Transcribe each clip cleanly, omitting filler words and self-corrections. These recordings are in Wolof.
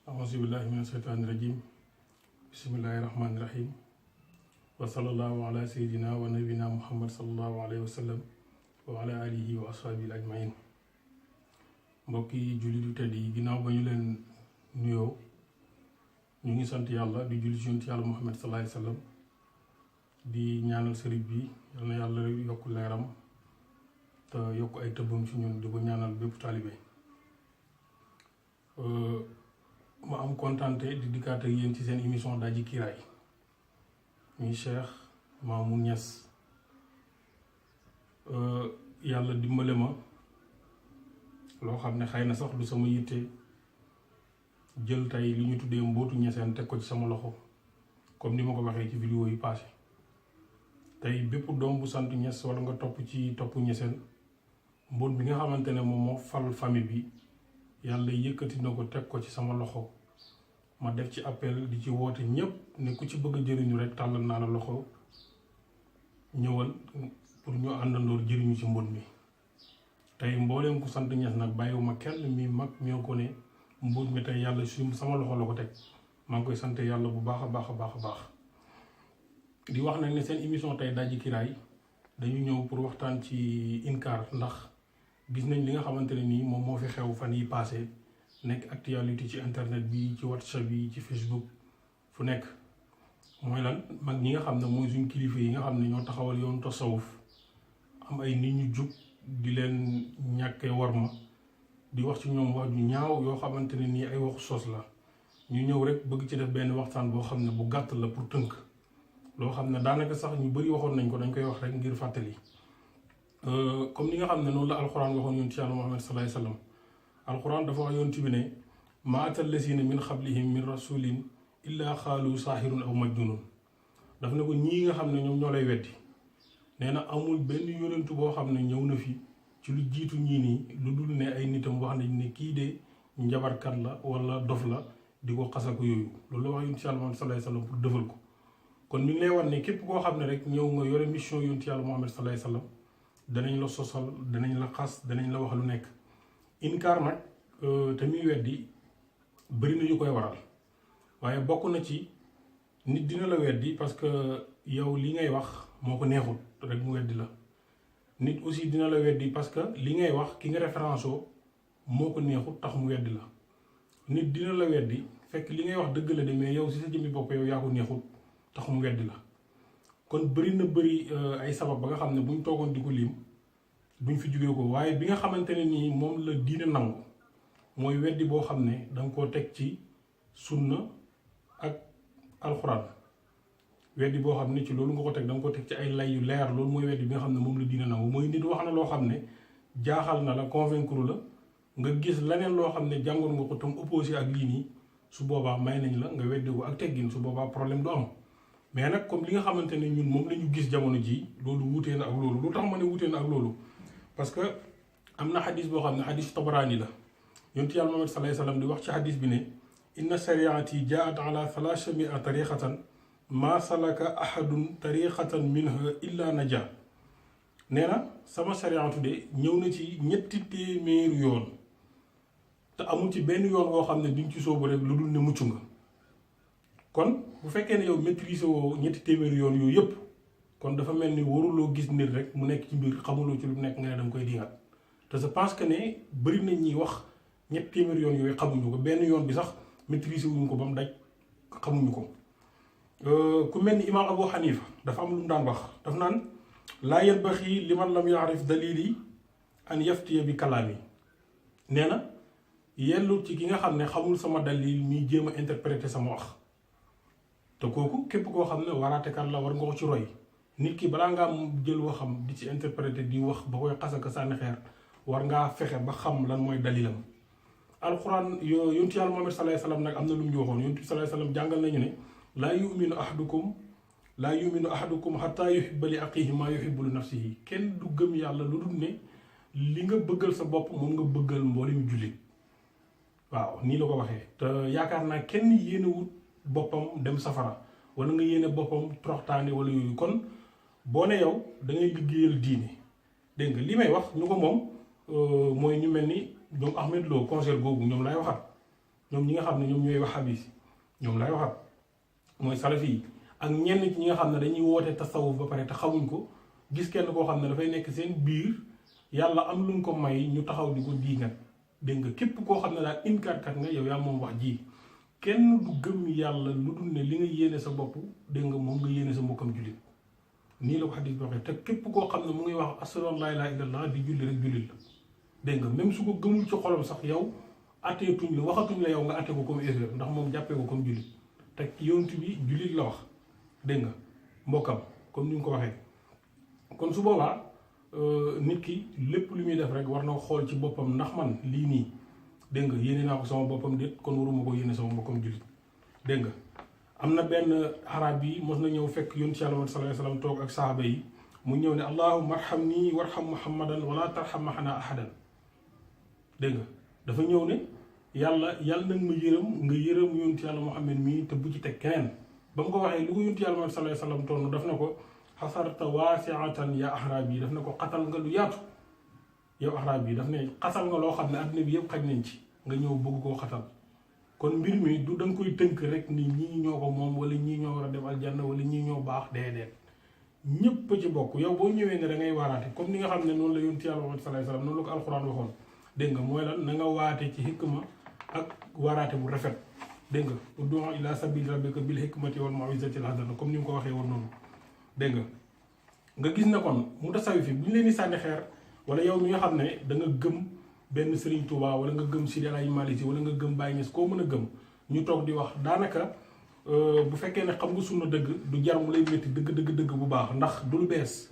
auzu billahi mina shaytaani rajim bismillahi rahmaani rahim wa sallallahu ala sayyidina wa nabina muhammad sallallahu alayhi wa sallam wa ala alihi wa ashaabihi ajmain mbokki julli du tedd yi ginnaaw ba ñu leen nuyoo ñu ngi sant yàlla di julli ci yonent yàlla muhammad sallallahu alayhi wa sallam di ñaanal sëriñ bi yal na yàlla yokk leeram te yokk ay tëbbam ci ñun di ko ñaanal bépp taalibe ma am kontante di dikkaat ak yéen ci seen émission Daji Kiiraay muy Cheikh Mamoune Niass yàlla dimbale ma loo xam ne xëy na sax du sama yitte jël tey li ñu tuddee mbootu ñeseen teg ko ci sama loxo comme ni ma ko waxee ci vidéo yi passé tey bépp doom bu sant Niass wala nga topp ñeseen mbóot bi nga xamante ne moom moo fal famille bi yàlla yëkkati na ko teg ko ci sama loxo ma def ci appel di ci woote ñépp ne ku ci bëgg a jëriñu rek tàllal naa la loxo ñëwal pour ñu àndandoor jëriñu ci mbóot mi tey mbooleem ku sant Niass nag bàyyiwuma kenn mi mag ñoo ko ne mbóot mi tey yàlla su sama loxo la ko teg maa ngi koy sant yàlla bu baax a baax di wax nag ne seen émission tey Daji Kiiraay dañu ñëw pour waxtaan ci Inkar ndax gis nañ li nga xamante ne nii moom moo fi xew fan yi passé nekk actualité ci internet bi ci WhatsApp bi ci Facebook fu nekk mooy lan mag ñi nga xam ne mooy suñ kilifa yi nga xam ne ñoo taxawal yoon tasawuf am ay nit ñu jug di leen ñàkkee warma di wax ci ñoom wax ju ñaaw yoo xamante ne nii ay waxu sos la ñu ñëw rek bëgg ci def benn waxtaan boo xam ne bu gàtt la pour tënk loo xam ne daanaka sax ñu bëri waxoon nañ ko dañ koy wax rek ngir fàttali comme ni nga xam ne noonu la alxuraan waxoon yonent yàlla Muhammad sallallahu alayhi wa sallam alxuraan dafa wax yonent bi ne maa atal lazina min qablihim min rasulin illa xaalu saahirun aw majnunun daf ne ko ñii nga xam ne ñoom ñoo lay weddi nee na amul benn yonentu boo xam ne ñëw na fi ci lu jiitu ñii nii lu dul ne ay nitam wax nañ ne kii de njabarkat la wala dof la di ko xasako yooyu loolu la wax yonent yàlla Muhammad sallallahu alayhi wa sallam pour dëfal ko kon mi ngi lay wax ne képp koo xam ne rek ñëw nga yore mission yonent yàlla Muhammad sallallahu alayhi wa sallam danañ la sosal danañ la xas danañ la wax lu nekk Inkar nag te muy weddi bëri na yu koy waral waaye bokk na ci nit dina la weddi parce que yow li ngay wax moo ko neexut rek mu weddi la nit aussi dina la weddi parce que li ngay wax ki nga référence oo moo ko neexut tax mu weddi la nit dina la weddi fekk li ngay wax dëgg la de mais yow si sa jëmmi bopp yow yaa ko neexut tax mu weddi la kon bëri ay sabab ba nga xam ne buñ toogoon di ko lim duñ fi jugee ko waaye bi nga xamante ne nii moom la diine nangu mooy weddi boo xam ne danga koo teg ci sunna ak alxuraan weddi boo xam ne ci loolu nga ko teg danga ko teg ci ay lay yu leer loolu mooy weddi bi nga xam ne moom la diine nangu mooy nit wax na loo xam ne jaaxal na la convaincre la nga gis leneen loo xam ne jàngoon nga ko tam opposé ak lii nii su boobaa may nañ la nga weddi ko ak teggin su boobaa problème du am mais nag comme li nga xamante ne ñun moom la ñu gis jamono ji loolu wutee na ak loolu lu tax ma ne wutee na ak loolu parce que am na xadis boo xam ne xadis Tabaraani la yonent yàlla Muhammad sallallahu alayhi wa sallam di wax ci xadis bi ne inna shariati jaat ala thalaathamia tariqatan ma salaka ahadun tariqatan minha illa naja nee na sama shariatu de ñëw na ci 300 yoon te amul ci benn yoon woo xam ne duñ ci soobu rek lu dul ne mucc nga kon bu fekkee ne yow maîtriser woo 300 yoon yooyu yëpp kon dafa mel ni waruloo gis nit rek mu nekk ci mbir xamuloo ci lu nekk nga ne danga koy dingat te je pense que ne bëri nañ ñi wax 300 yoon yooyu xamuñu ko benn yoon bi sax maîtriser wuñu ko ba mu daj xamuñu ko ku mel ni imaam Abu Hanifa dafa am lu mu daan wax daf naan laa yanbaxi liman lam yaarif dalili an yaftiya bi kalaami nee na yellu ci ki nga xam ne xamul sama dalil muy jéem a interpréter sama wax te kooku képp koo xam ne waraatekat la war nga ko ci roy nit ki balaa ngaa jël waxam di ci interpréter di wax ba koy xasaka sànni xeer war ngaa fexe ba xam lan mooy dalilam alxuraan yontu yàlla Muhammad sallallahu alayhi wasallam nag am na lu mu ñu waxoon yontu sallallahu alayhi wasallam jàngal nañu ne laa yuminu ahadukum hatta yuhibba li aqihi maa yuhibbu li nafsihi kenn du gëm yàlla lu dul ne li nga bëggal sa bopp moom nga bëggal mboolem jullit waaw nii la ko waxee te yaakaar naa kenn yéenewut boppam dem safara wala nga yéene boppam toroxtaane wala yooyu kon boo ne yow da ngay liggéeyal diine dégg nga li may wax ñu ko moom mooy ñu mel ni ñoom Ahmed Lo concert googu ñoom lay waxat ñoom ñi nga xam ne ñoom ñooy wahabis ñoom lay waxat mooy salafi yi ak ñenn ci ñi nga xam ne dañuy woote tasawuf ba pare te xamuñ ko gis kenn koo xam ne dafay nekk seen biir yàlla am lu mu ko may ñu taxaw di ko diingat dégg nga képp koo xam ne daal inkaarkat nga yow yaa moom wax ji kenn du gëm yàlla lu dul ne li nga yéene sa bopp dégg nga moom nga yéene sa mbokkam jullit nii la ko xadis bi waxee te képp koo xam ne mu ngi wax ashhadu an laa ilaaha illallah di julli rek jullit la dégg nga même su ko gëmul ci xolam sax yow atteetuñ la waxatuñ la yow nga atte ko comme événement ndax moom jàppee ko comme jullit te yonent bi jullit la wax dégg nga mbokkam comme ni nga ko waxee kon su boobaa nit ki lépp lu muy def rek war na xool ci boppam ndax man lii nii dégg nga yéene naa ko sama boppam déet kon waruma ko yéene sama mbokkam jullit dégg nga am na benn arab yi mos na ñëw fekk yonent Yàlla sallallahu alayhi wa sallam toog ak sahaaba yi mu ñëw ne allahumma arhamni warham muhammadan wala tarham mahana ahadan dégg nga dafa ñëw ne yàlla nag ma yërëm nga yërëm yonent Yàlla Muhammad mii te bu ci teg keneen ba mu ko waxee lu ko yonent Yàlla sallallahu alayhi wa sallam tontu daf na ko xasarta waasiatan ya ahraab yi daf ne ko xatal nga lu yaatu yow ahraab yi daf ne xatal nga loo xam ne adduna bi yëpp xaj nañ ci nga ñëw bëgg koo xatal kon mbir mi du da nga koy tënk rek ni ñii ñoo ko moom wala ñii ñoo war a dem aljanna wala ñii ñoo baax déedéet ñëpp ci bokk yow boo ñëwee ne da ngay waaraate comme ni nga xam ne noonu la yonent Yàlla sallallahu alayhi wa sallam noonu la ko alxuraan waxoon dégg nga mooy lan na nga waate ci hikma ak waaraate bu rafet dégg nga ud'u ila sabili rabbika bil hikmati wal maw'izati al hasana comme ni mu ko waxee woon noonu dégg nga gis na kon mu tasawuf bu ñu leen di sànni xeer wala yow mi nga xam ne da nga gëm benn Serigne Touba wala nga gëm Sidi El Hadji Malick Sy wala nga gëm Baye Niass koo mën a gëm ñu toog di wax daanaka bu fekkee ne xam nga sunna dëgg du jar mu lay métti dëgg bu baax ndax du lu bees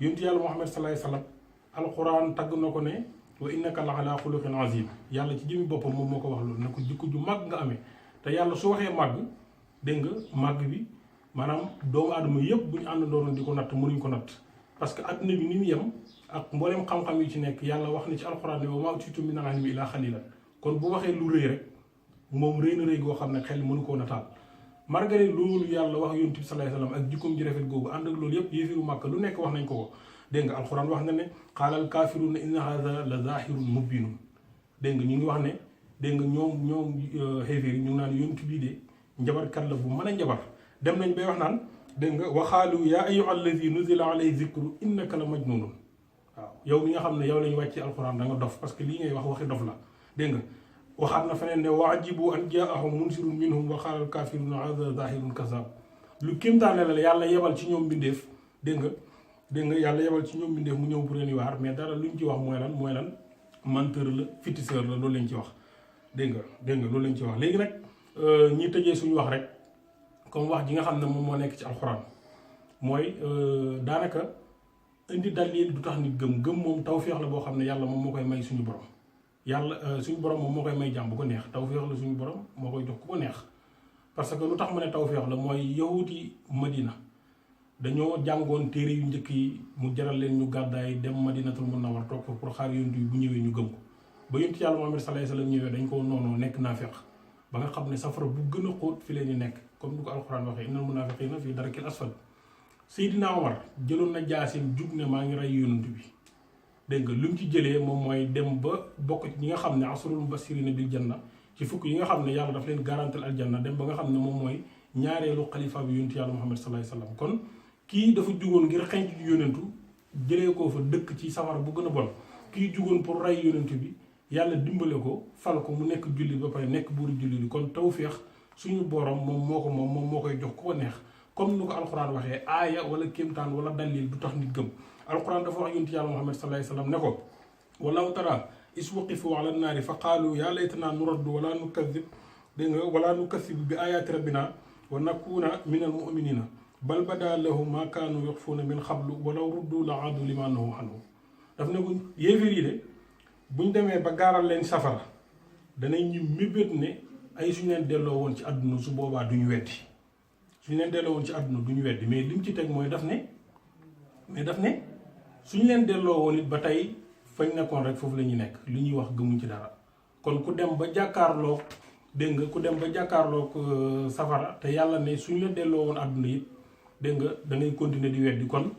yonent Yàlla Muhammad sallallahu alayhi wa sallam alquran tagg na ko ne wa innaka la ala xuluqin azim yàlla ci jëmi boppam moom moo ko wax loolu ne ko jikko ju màgg nga amee te yàlla su waxee màgg dégg nga màgg bi maanaam doomu aadama yëpp bu ñu àndandoon di ko natt mënuñ ko natt parce que adduna bi ni mu yem ak mbooleem xam-xam yi ci nekk yàlla wax na ci alxuraan ne wa maa utiitum mina al-ilmi illaa qaliilan kon bu waxee lu rëy rek moom rëy na rëy goo xam ne xel mënu koo nataal malgré loolu yàlla wax yonent bi sallallahu alayhi wa sallam ak jikkoom ji rafet googu ànd ak loolu yëpp yéefiru màkk lu nekk wax nañ ko ko dégg nga alxuraan wax na ne qaalal kaafiruuna inna haadha la zaahirun mubiinun dégg nga ñu ngi wax ne dégg nga ñoom xéeféer yi ñu ngi naan yonent bii de njabarkat la bu mën a njabar dem nañ bay wax naan dégg nga waxaalu yaa ayyuha allazi nuzila alayhi zikru innaka la majnunun waaw yow mi nga xam ne yow lañu wàcc alxuraan da nga dof parce que lii ngay wax waxi dof la dégg nga waxaat na feneen ne wa ajibu an jaahum munsirun minhum wa qaala al kaafiruuna haadha zaahirun kazaab lu kéemtaane la yàlla yebal ci ñoom bindeef dégg nga yàlla yebal ci ñoom bindeef mu ñëw pour leen waar mais dara luñ ci wax mooy lan menteur la féticheur la loolu lañ ci wax dégg nga loolu lañ ci wax léegi nag ñi tëjee suñu wax rek comme wax ji nga xam ne moom moo nekk ci alxuraan mooy daanaka indi dalil du tax nit gëm moom tawféex la boo xam ne yàlla moom moo koy may suñu borom yàlla suñu borom moom moo koy may jàmm bu ko neex tawféex la suñu borom moo koy jox ku ko neex parce que lu tax mu ne tawféex la mooy yahuuti Madina dañoo jàngoon téere yu njëkk yi mu jaral leen ñu gàddaay dem Madinatul Munawwara toog fa pour xaar yonent yi bu ñëwee ñu gëm ko ba yonent yàlla Muhammad sallallahu alayhi wa sallam ñëwee dañ ko noonoo nekk naafeq ba nga xam ne safara bu gën a xóot fi leen ñu nekk comme ni ko alxuraan waxee innal munaafiqiina fii darakil asfal Seydina Omar jëloon na jaasim jug ne maa ngi rey yonent bi dégg nga lu mu ci jëlee moom mooy dem ba bokk ci ñi nga xam ne asrul mubashiriina bil janna ci fukk yi nga xam ne yàlla daf leen garantal aljanna dem ba nga xam ne moom mooy ñaareelu xalifa bi yonent yàlla Muhammad sallallahu alayhi wa sallam kon kii dafa jugoon ngir xenc ci yonentu jëlee koo fa dëkk ci safara bu gën a bon kii jugoon pour rey yonentu bi yàlla dimbale ko fal ko mu nekk jullit ba pare nekk buuru jullit bi kon tawféex suñu borom moom moo koy jox ku ko neex comme ni ko alxuraan waxee aaya wala kéemtaan wala dalil du tax nit gëm alxuraan dafa wax yonent yàlla Muhammad sallallahu alayhi wa sallam ne ko walaw tara is waqifu ala naari fa qaalu yaa laytanaa nuraddu wala nukazib dégg nga wala nukazib bi ayaati rabbina wa nakuuna minal mu'minina bal badaa lahum maa kaanu yuxfuuna min xablu walaw ruddu la aadu limaa nuhuu anhu daf ne ko yéeféer yi de buñ demee ba gaaral leen safara danañ ñu mébét ne ay suñu leen delloo woon ci àdduna su boobaa duñu weddi suñu leen delloo woon ci àdduna duñu weddi mais lim ci teg mooy daf ne suñu leen delloo woon it ba tey fañ nekkoon rek foofu la ñuy nekk li ñuy wax gëmuñ ci dara kon ku dem ba jàkkaarloo dégg nga ku dem ba jàkkaarloo safara te yàlla ne suñu leen delloo woon àdduna it dégg nga da ngay continuer di weddi kon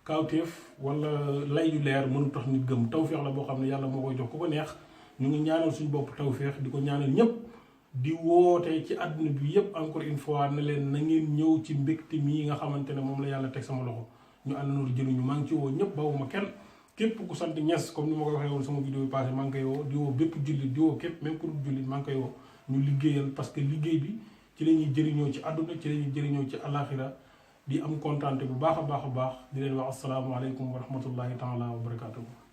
kawteef wala lay yu leer mënu tax nit gëm tawféex la boo xam ne yàlla moo koy jox ku ko neex ñu ngi ñaanal suñu bopp tawféex di ko ñaanal ñëpp di woote ci àdduna bi yépp encore une fois ne leen na ngeen ñëw ci mbégte mii nga xamante ne moom la yàlla teg sama loxo ñu àndandoo jëriñu maa ngi ci woo ñëpp bawuma kenn képp ku sant Niass comme ni ma ko waxee woon sama vidéo bi passé maa ngi koy woo di woo bépp jullit di woo képp même ku dul jullit maa ngi koy woo ñu liggéeyal parce que liggéey bi ci la ñuy jëriñoo ci àdduna ci la ñuy jëriñoo ci alaxira di am kontaante bu baax a baax di leen wax asalaamaaleykum wa rahmatullahi taala wa barakatuhu